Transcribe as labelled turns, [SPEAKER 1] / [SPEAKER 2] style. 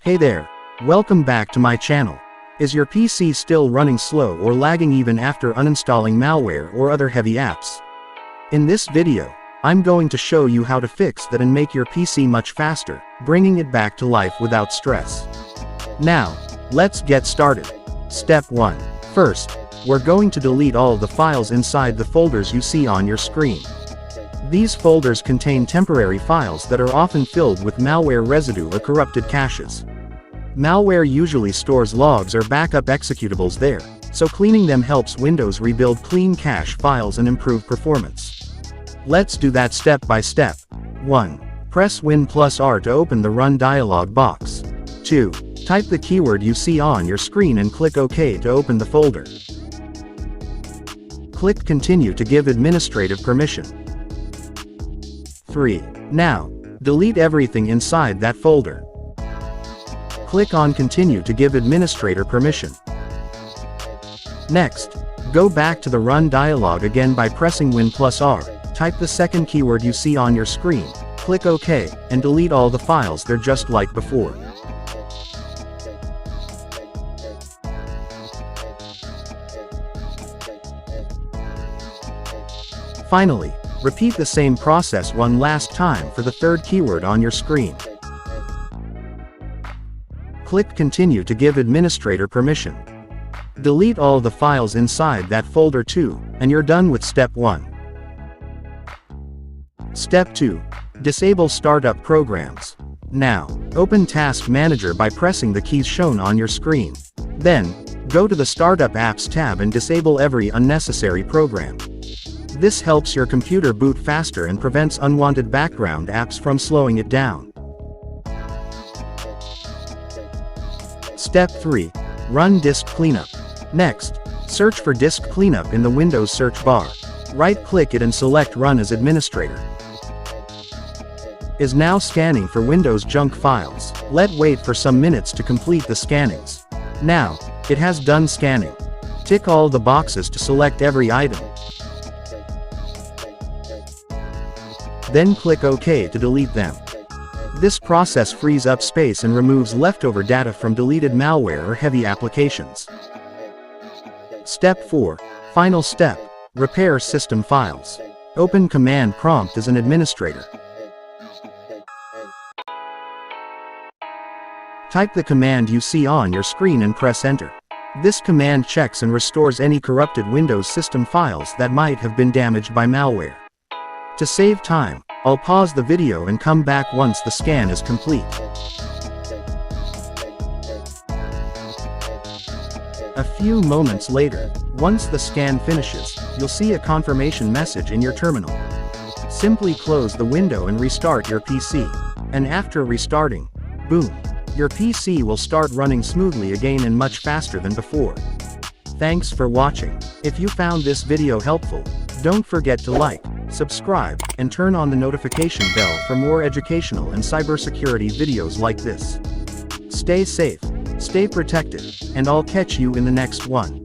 [SPEAKER 1] Hey there, welcome back to my channel. Is your PC still running slow or lagging even after uninstalling malware or other heavy apps? In this video, I'm going to show you how to fix that and make your PC much faster, bringing it back to life without stress. Now, let's get started. Step 1. First, we're going to delete all the files inside the folders you see on your screen. These folders contain temporary files that are often filled with malware residue or corrupted caches. Malware usually stores logs or backup executables there, so cleaning them helps Windows rebuild clean cache files and improve performance. Let's do that step by step. 1. Press Win+R to open the Run dialog box. 2. Type the keyword you see on your screen and click OK to open the folder. Click Continue to give administrative permission. 3. Now, delete everything inside that folder. Click on Continue to give administrator permission. Next, go back to the Run dialog again by pressing Win+R, type the second keyword you see on your screen, click OK, and delete all the files they're just like before. Finally, repeat the same process one last time for the third keyword on your screen. Click Continue to give administrator permission. Delete all the files inside that folder too, and you're done with Step 1. Step 2. Disable startup programs. Now, open Task Manager by pressing the keys shown on your screen. Then, go to the Startup Apps tab and disable every unnecessary program. This helps your computer boot faster and prevents unwanted background apps from slowing it down. Step 3. Run Disk Cleanup. Next, search for Disk Cleanup in the Windows search bar. Right-click it and select Run as Administrator. Is now scanning for Windows junk files. Let wait for some minutes to complete the scannings. Now, it has done scanning. Tick all the boxes to select every item. Then click OK to delete them. This process frees up space and removes leftover data from deleted malware or heavy applications. Step 4. Final step. Repair system files. Open Command Prompt as an administrator. Type the command you see on your screen and press Enter. This command checks and restores any corrupted Windows system files that might have been damaged by malware. To save time, I'll pause the video and come back once the scan is complete. A few moments later, once the scan finishes, you'll see a confirmation message in your terminal. Simply close the window and restart your PC. And after restarting, boom, your PC will start running smoothly again and much faster than before. Thanks for watching. If you found this video helpful, don't forget to like, subscribe, and turn on the notification bell for more educational and cybersecurity videos like this. Stay safe, stay protected, and I'll catch you in the next one.